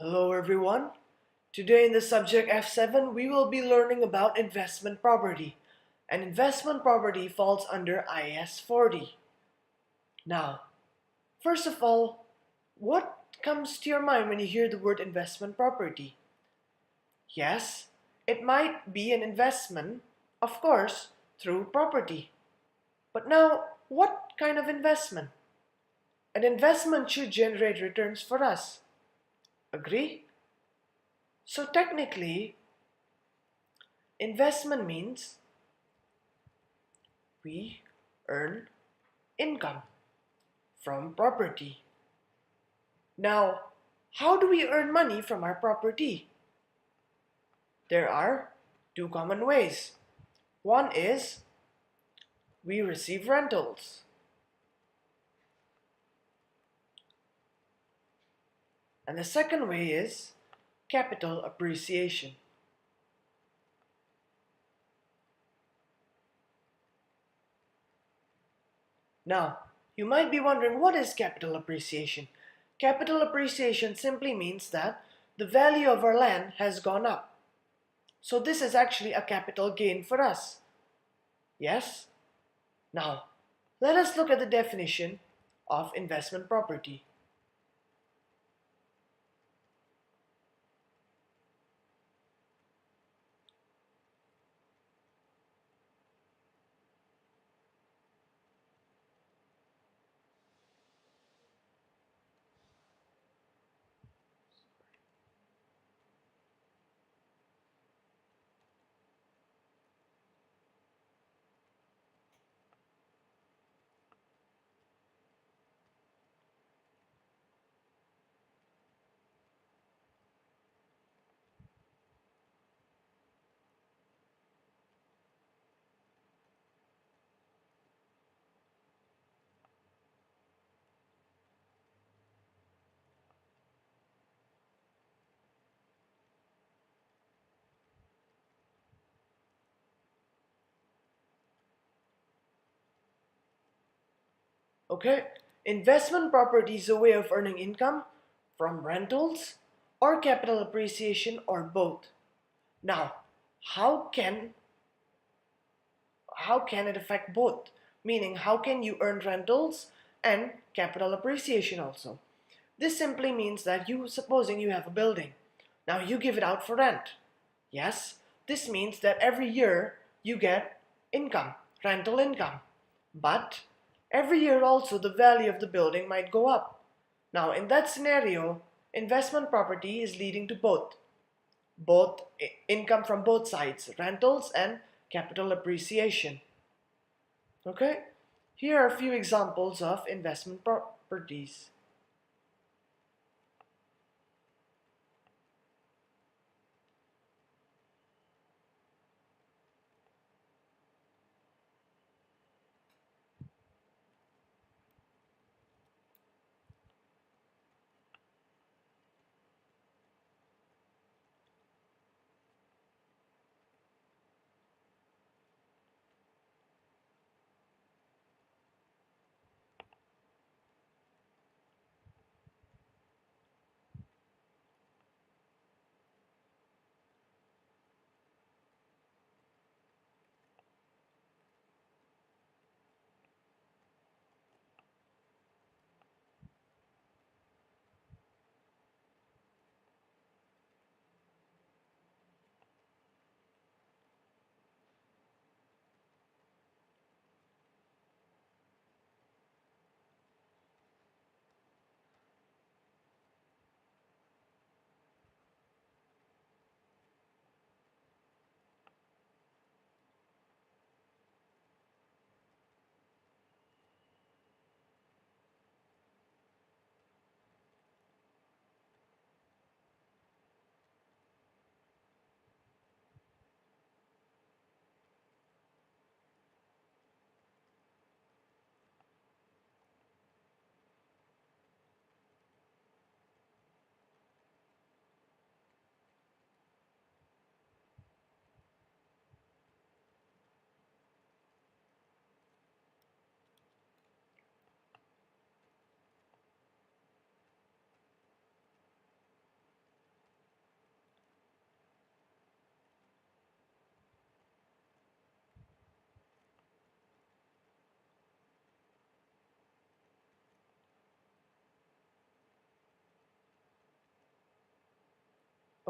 Hello everyone. Today in the subject F7 we will be learning about investment property. And investment property falls under IAS 40. Now, first of all, what comes to your mind when you hear the word investment property? Yes, it might be an investment, of course, through property. But now, what kind of investment? An investment should generate returns for us. Agree? So technically, investment means we earn income from property. Now, how do we earn money from our property? There are two common ways. One is we receive rentals. And the second way is capital appreciation. Now, you might be wondering, what is capital appreciation? Capital appreciation simply means that the value of our land has gone up. So this is actually a capital gain for us. Yes? Now, let us look at the definition of investment property. Okay, investment property is a way of earning income from rentals or capital appreciation or both. Now, how can it affect both? Meaning, how can you earn rentals and capital appreciation also? This simply means that supposing you have a building. Now you give it out for rent. Yes, this means that every year you get income, rental income. But every year also the value of the building might go up. Now in that scenario, investment property is leading to both income from both sides, rentals and capital appreciation. Okay, here are a few examples of investment properties.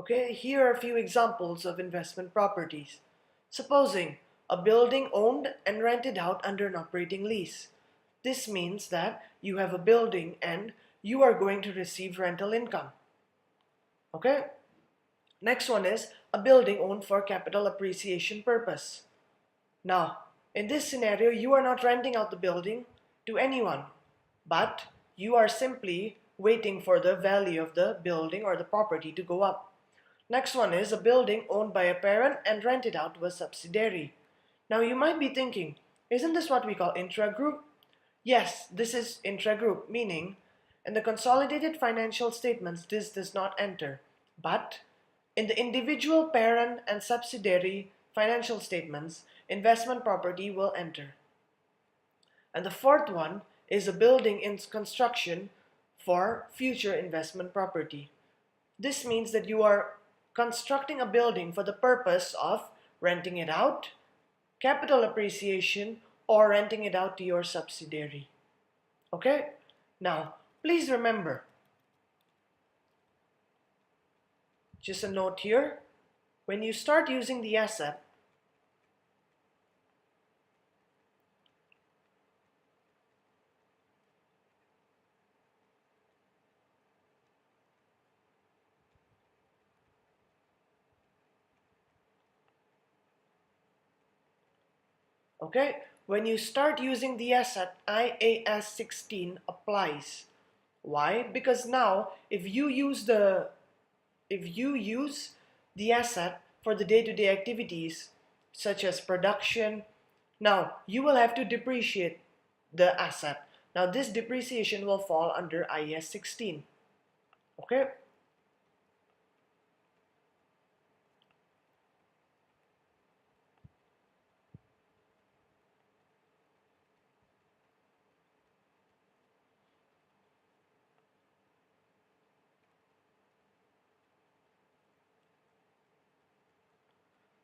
Okay, here are a few examples of investment properties. Supposing a building owned and rented out under an operating lease. This means that you have a building and you are going to receive rental income. Okay? Next one is a building owned for capital appreciation purpose. Now, in this scenario, you are not renting out the building to anyone, but you are simply waiting for the value of the building or the property to go up. Next one is a building owned by a parent and rented out to a subsidiary. Now you might be thinking, isn't this what we call intra-group? Yes, this is intra-group, meaning in the consolidated financial statements this does not enter, but in the individual parent and subsidiary financial statements, investment property will enter. And the fourth one is a building in construction for future investment property. This means that you are constructing a building for the purpose of renting it out, capital appreciation, or renting it out to your subsidiary. Okay? Now, please remember, just a note here, when you start using the asset, okay? When you start using the asset, IAS 16 applies. Why? Because now, if you use the asset for the day-to-day activities, such as production, now you will have to depreciate the asset. Now this depreciation will fall under IAS 16. Okay?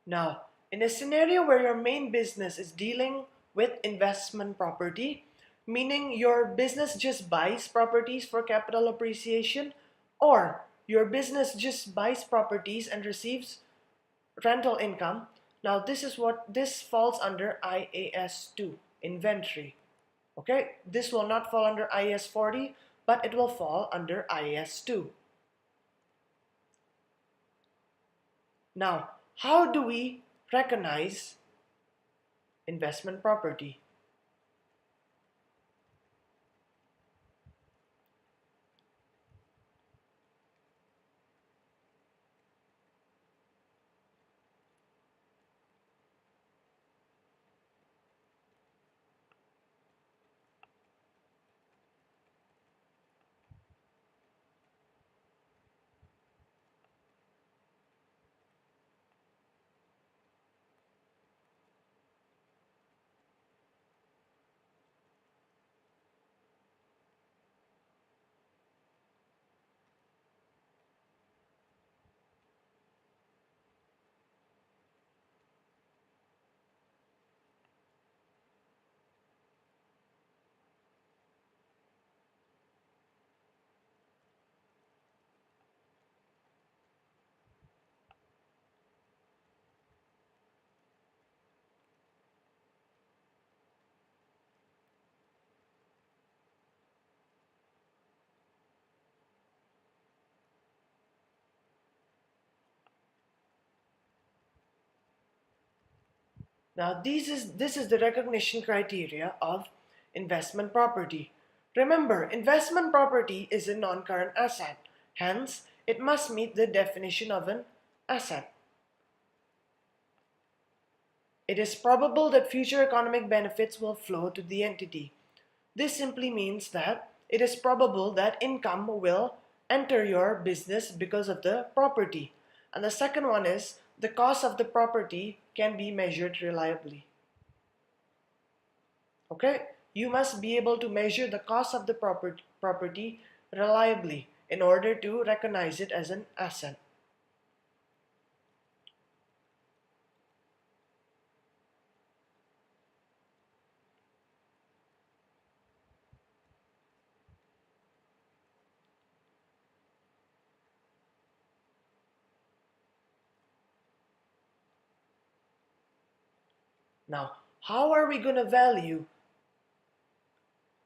Now, in a scenario where your main business is dealing with investment property, meaning your business just buys properties for capital appreciation, or your business just buys properties and receives rental income, now this falls under IAS 2, inventory. Okay, this will not fall under IAS 40, but it will fall under IAS 2. Now, how do we recognize investment property? Now, this is the recognition criteria of investment property. Remember, investment property is a non-current asset. Hence, it must meet the definition of an asset. It is probable that future economic benefits will flow to the entity. This simply means that it is probable that income will enter your business because of the property. And the second one is the cost of the property can be measured reliably. Okay? You must be able to measure the cost of the property reliably in order to recognize it as an asset. Now, how are we going to value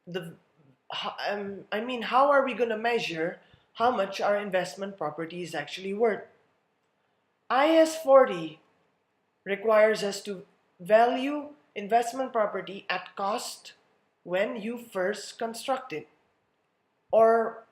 the how are we going to measure how much our investment property is actually worth? IAS 40 requires us to value investment property at cost when you first construct it. Or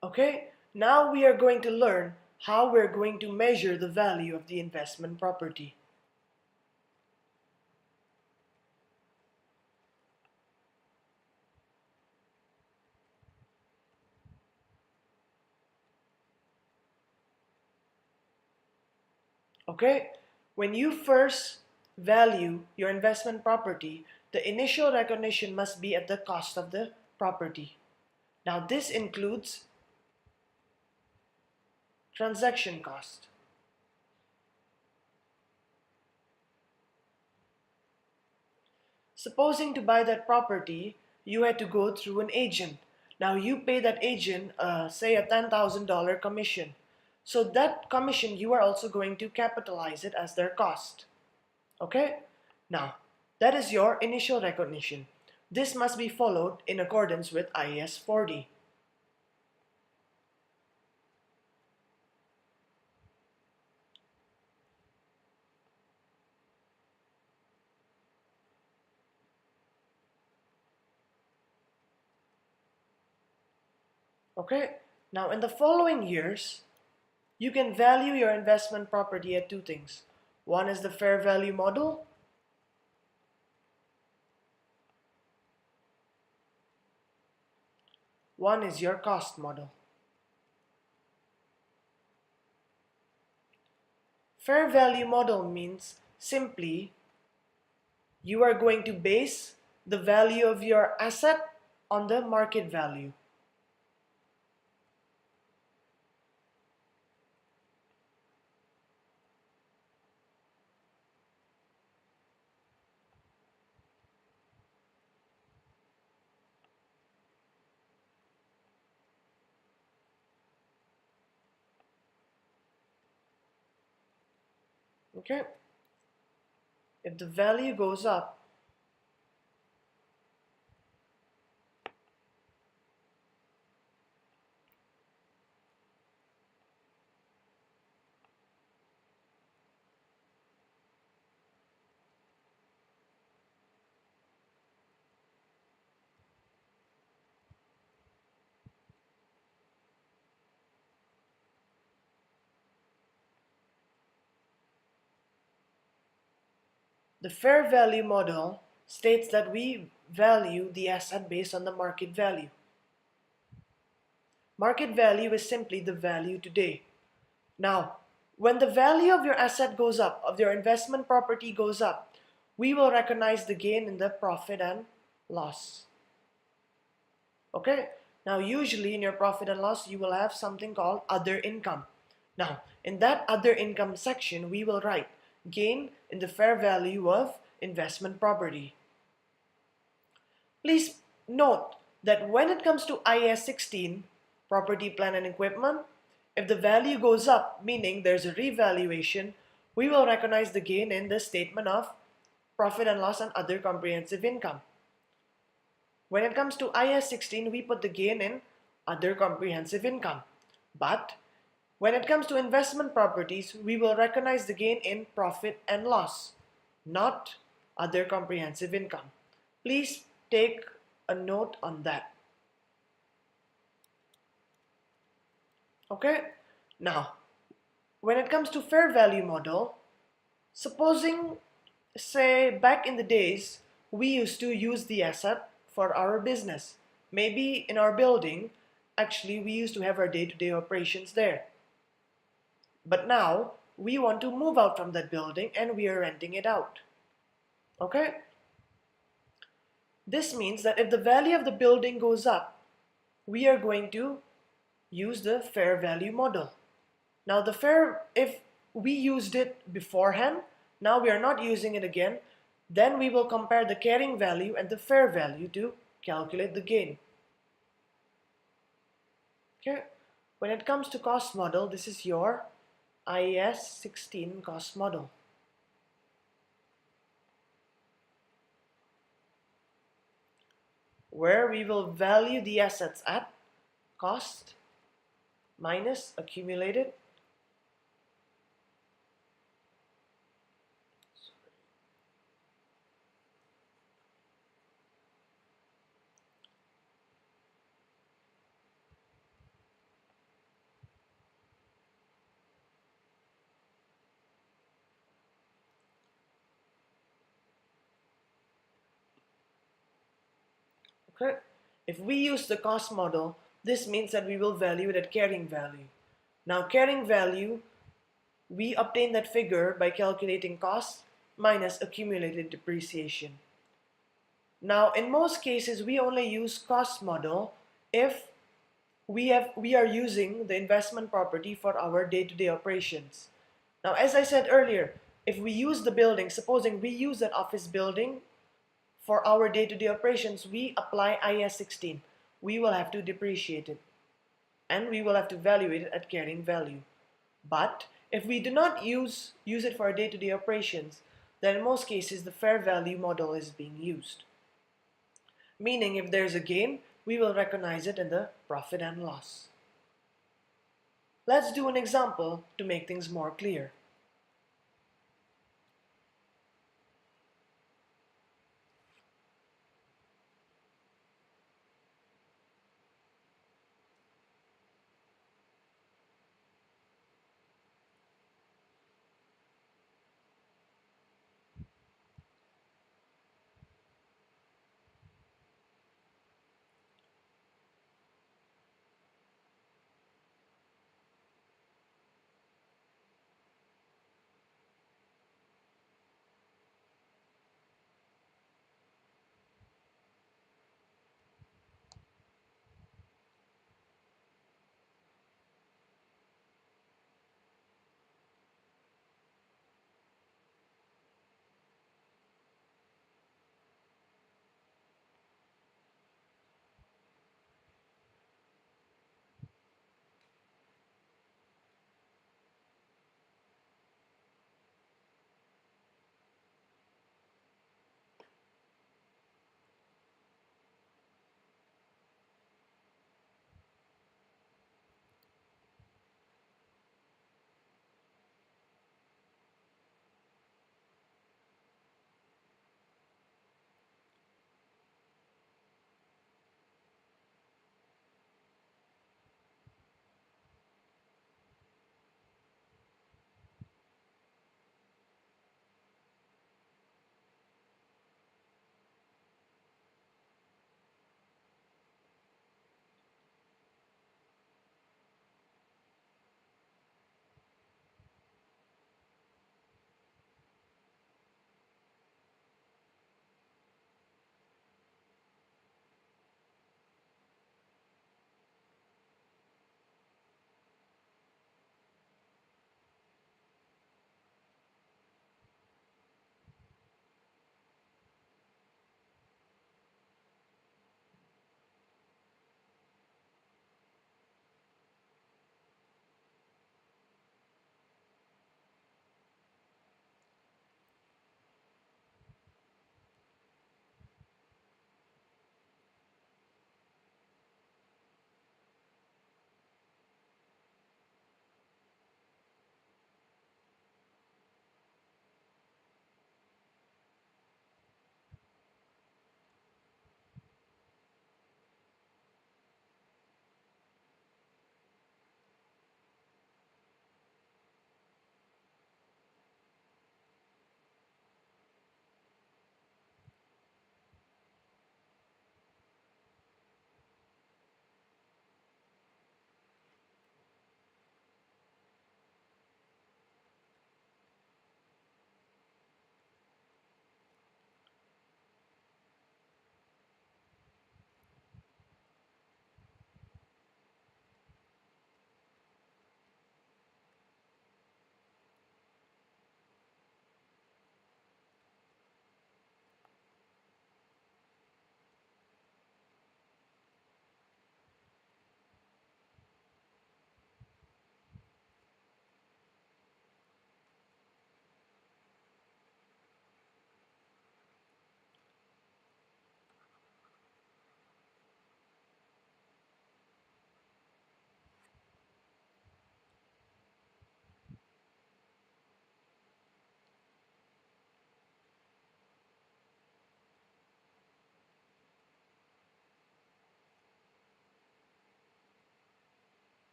okay, now we are going to learn how we're going to measure the value of the investment property. Okay, when you first value your investment property, the initial recognition must be at the cost of the property. Now this includes transaction cost. Supposing to buy that property, you had to go through an agent. Now you pay that agent, say a $10,000 commission. So that commission, you are also going to capitalize it as their cost. Okay? Now, that is your initial recognition. This must be followed in accordance with IAS 40. Okay? Now, in the following years, you can value your investment property at two things. One is the fair value model. One is your cost model. Fair value model means simply you are going to base the value of your asset on the market value. Okay? If the value goes up, the fair value model states that we value the asset based on the market value. Market value is simply the value today. Now, when the value of your asset goes up, of your investment property goes up, we will recognize the gain in the profit and loss. Okay? Now, usually in your profit and loss, you will have something called other income. Now, in that other income section, we will write gain in the fair value of investment property. Please note that when it comes to IAS 16, property, plant and equipment, if the value goes up, meaning there's a revaluation, we will recognize the gain in the statement of profit and loss and other comprehensive income. When it comes to IAS 16, we put the gain in other comprehensive income. But when it comes to investment properties, we will recognize the gain in profit and loss, not other comprehensive income. Please take a note on that. Okay? Now, when it comes to fair value model, supposing, say, back in the days, we used to use the asset for our business. Maybe in our building, Actually, we used to have our day-to-day operations there. But now, we want to move out from that building and we are renting it out. Okay? This means that if the value of the building goes up, we are going to use the fair value model. Now if we used it beforehand, now we are not using it again, then we will compare the carrying value and the fair value to calculate the gain. Okay? When it comes to cost model, this is your IAS 16 cost model. Where we will value the assets at cost minus accumulated Okay? If we use the cost model, this means that we will value it at carrying value. Now carrying value, we obtain that figure by calculating cost minus accumulated depreciation. Now in most cases we only use cost model if we are using the investment property for our day-to-day operations. Now as I said earlier, if we use the building, supposing we use an office building for our day-to-day operations, we apply IAS 16. We will have to depreciate it and we will have to evaluate it at carrying value. But if we do not use it for our day-to-day operations, then in most cases the fair value model is being used. Meaning if there's a gain, we will recognize it in the profit and loss. Let's do an example to make things more clear.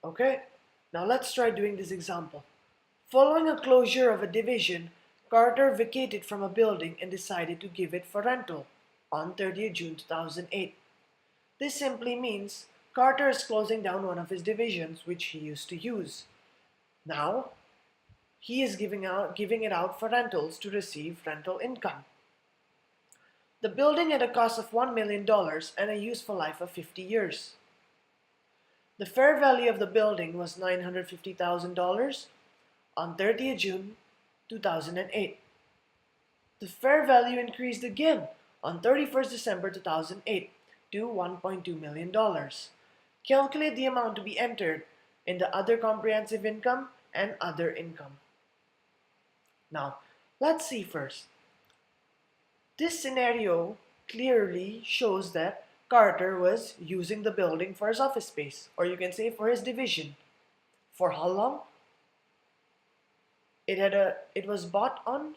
Okay, now let's try doing this example. Following a closure of a division, Carter vacated from a building and decided to give it for rental on 30th June 2008. This simply means Carter is closing down one of his divisions which he used to use. Now, he is giving it out for rentals to receive rental income. The building had a cost of $1 million and a useful life of 50 years. The fair value of the building was $950,000 on 30th June 2008. The fair value increased again on 31st December 2008 to $1.2 million. Calculate the amount to be entered in the other comprehensive income and other income. Now, let's see first. This scenario clearly shows that Carter was using the building for his office space, or you can say for his division. For how long? It was bought on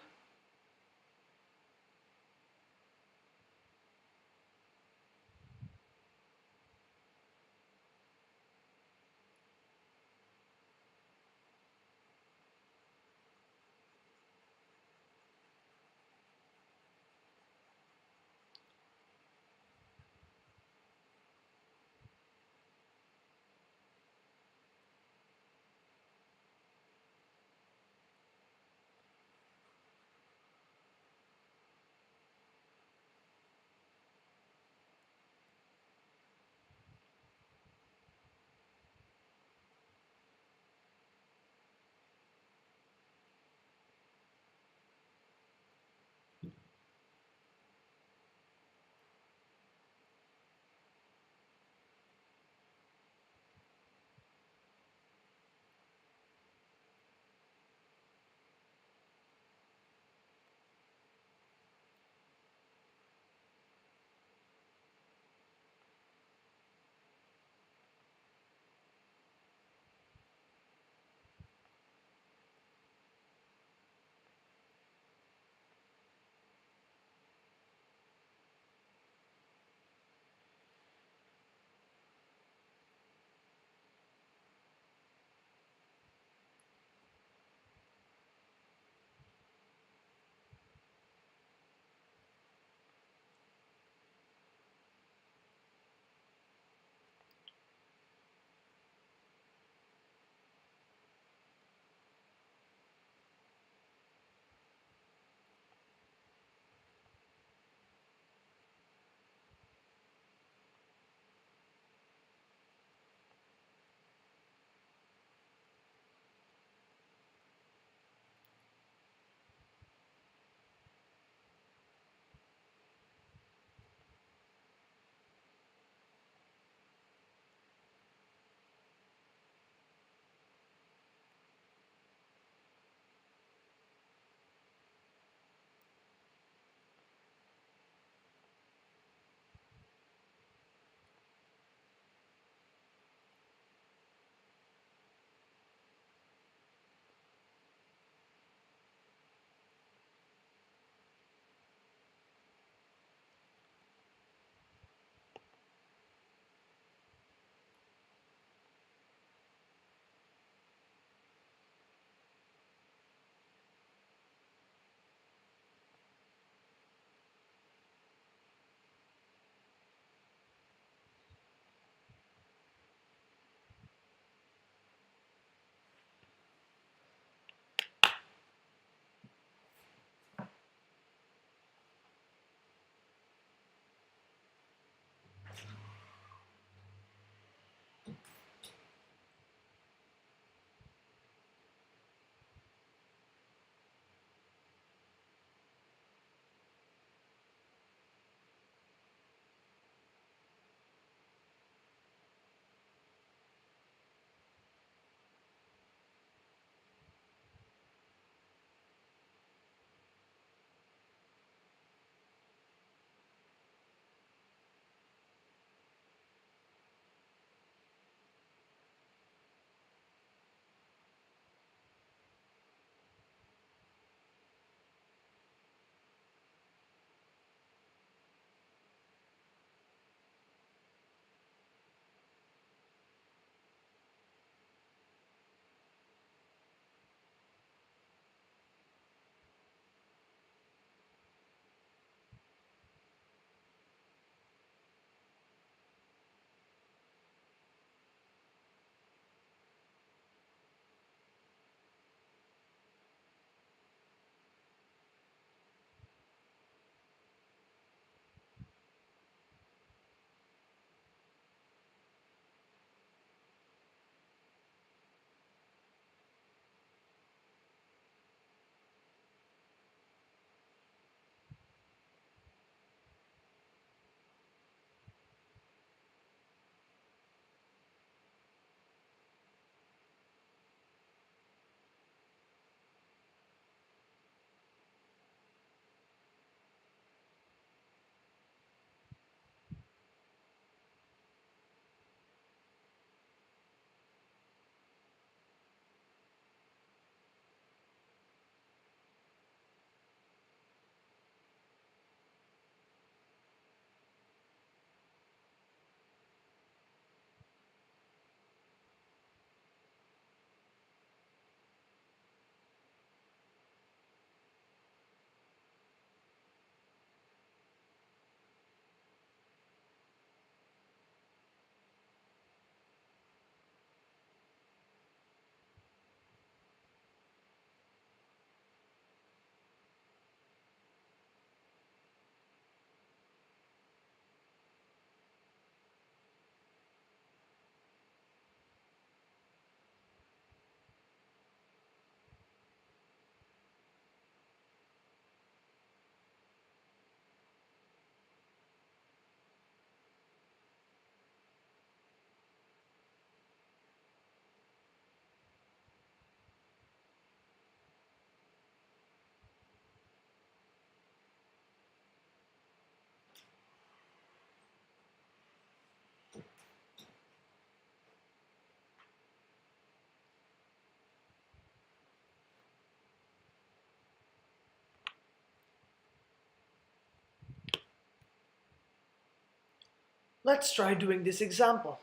Let's try doing this example.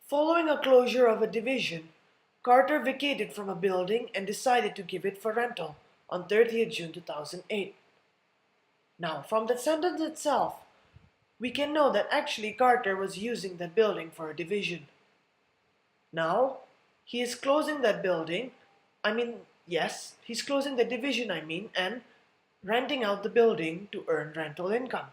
Following a closure of a division, Carter vacated from a building and decided to give it for rental on 30th June 2008. Now, from the sentence itself, we can know that actually Carter was using that building for a division. Now, he is closing that building, he's closing the division, and renting out the building to earn rental income.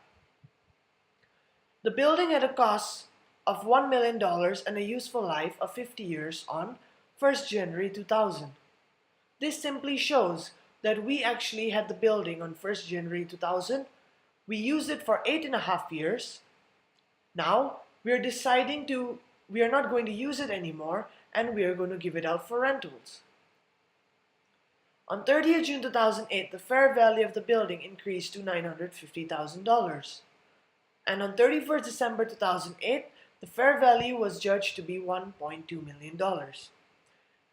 The building had a cost of $1 million and a useful life of 50 years on 1st January 2000. This simply shows that we actually had the building on 1st January 2000. We used it for 8.5 years. Now we are not going to use it anymore, and we are going to give it out for rentals. On 30th June 2008, the fair value of the building increased to $950,000. And on 31st December 2008, the fair value was judged to be $1.2 million.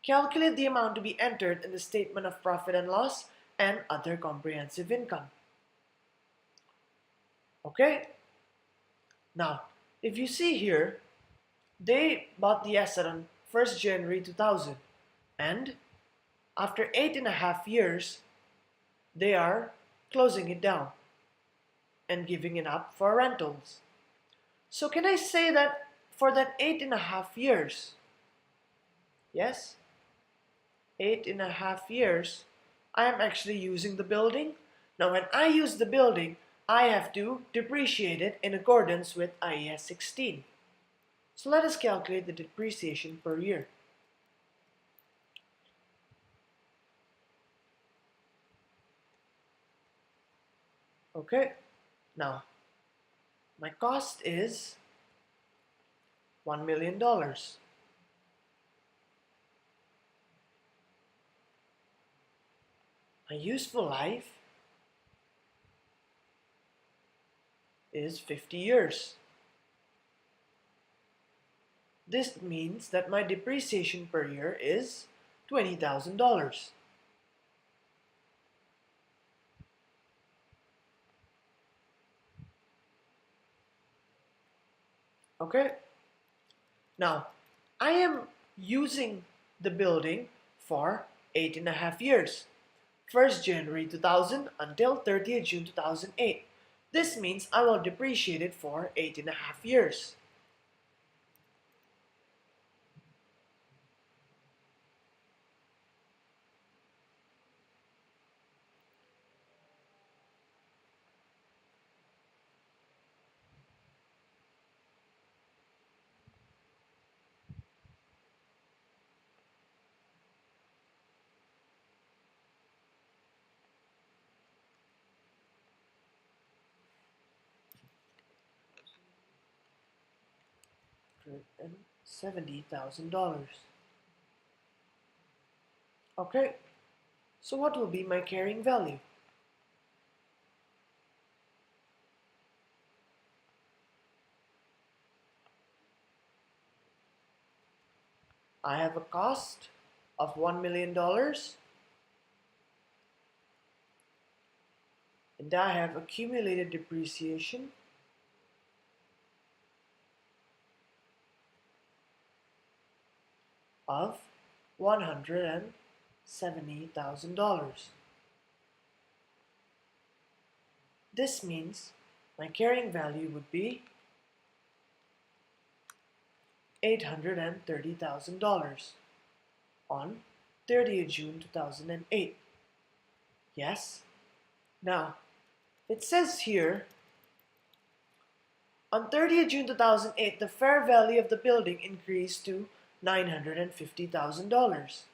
Calculate the amount to be entered in the statement of profit and loss and other comprehensive income. Okay? Now, if you see here, they bought the asset on 1st January 2000, and after 8.5 years, they are closing it down and giving it up for rentals. So can I say that for that 8.5 years, yes, 8.5 years, I am actually using the building. Now when I use the building, I have to depreciate it in accordance with IAS 16. So let us calculate the depreciation per year. Okay, now my cost is $1 million. My useful life is 50 years. This means that my depreciation per year is $20,000. Okay? Now, I am using the building for 8.5 years. 1st January 2000 until 30th June 2008. This means I will depreciate it for 8.5 years. $170,000. Okay, so what will be my carrying value? I have a cost of $1 million, and I have accumulated depreciation of $170,000. This means my carrying value would be $830,000 on 30th June 2008. Yes? Now, it says here, on 30th June 2008, the fair value of the building increased to $950,000.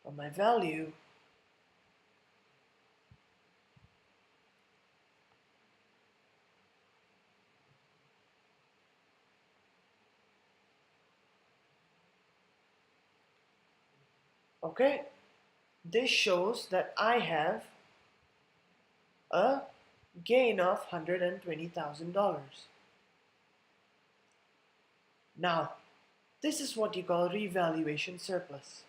Well, my value okay, this shows that I have a gain of $120,000. Now, this is what you call revaluation surplus.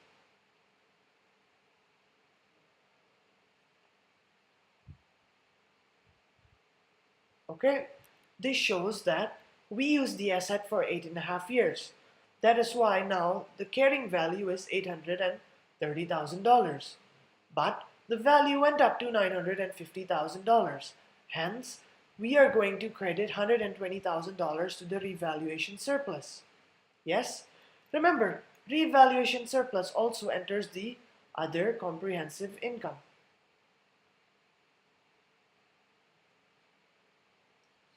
Okay, This shows that we used the asset for 8.5 years. That is why now the carrying value is $830,000. But the value went up to $950,000. Hence, we are going to credit $120,000 to the revaluation surplus. Yes? Remember, revaluation surplus also enters the other comprehensive income.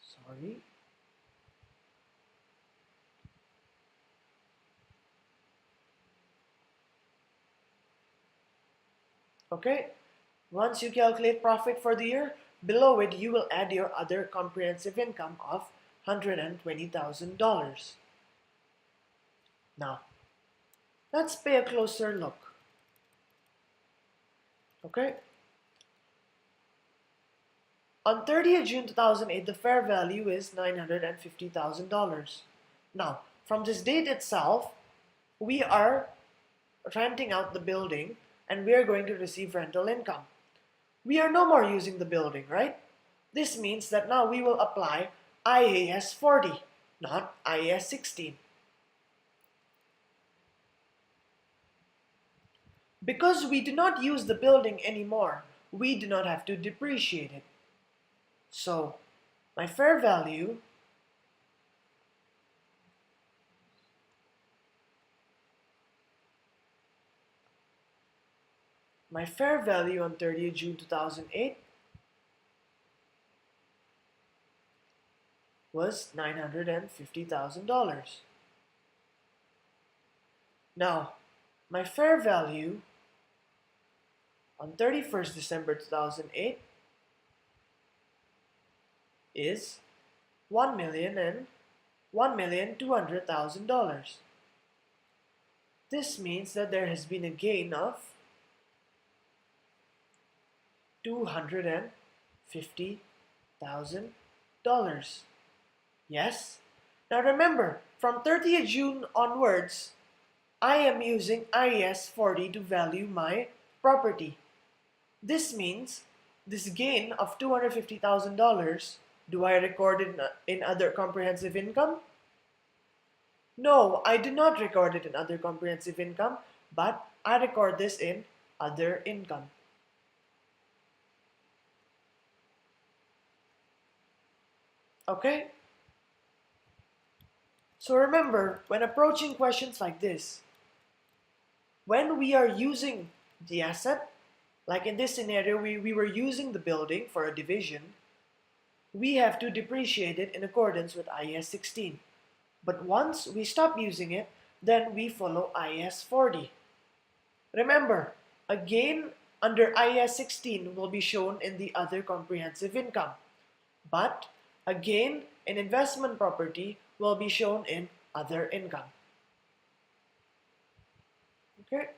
Sorry. Okay? Once you calculate profit for the year, below it you will add your other comprehensive income of $120,000. Now, let's pay a closer look. Okay? On 30th June 2008, the fair value is $950,000. Now, from this date itself, we are renting out the building and we are going to receive rental income. We are no more using the building, right? This means that now we will apply IAS 40, not IAS 16. Because we do not use the building anymore, we do not have to depreciate it. So, my fair value on 30th June 2008 was $950,000. Now, my fair value on 31st December 2008 is $1,200,000. This means that there has been a gain of $250,000. Yes? Now remember, from 30th June onwards, I am using IAS 40 to value my property. This means this gain of $250,000, do I record it in other comprehensive income? No, I do not record it in other comprehensive income, but I record this in other income. Okay? So remember, when approaching questions like this, when we are using the asset, like in this scenario, we were using the building for a division, we have to depreciate it in accordance with IAS 16. But once we stop using it, then we follow IAS 40. Remember, a gain under IAS 16 will be shown in the other comprehensive income, but a gain in investment property will be shown in other income. Okay?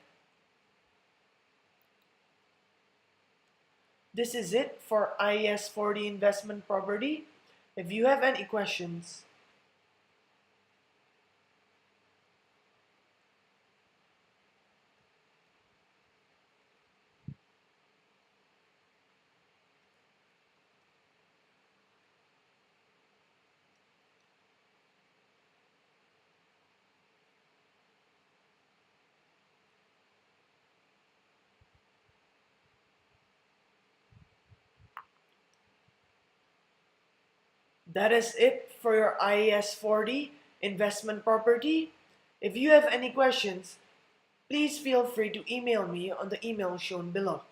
This is it for IAS 40 investment property. If you have any questions, that is it for your IAS 40 investment property. If you have any questions, please feel free to email me on the email shown below.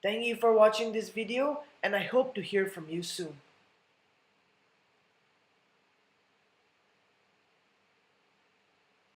Thank you for watching this video, and I hope to hear from you soon.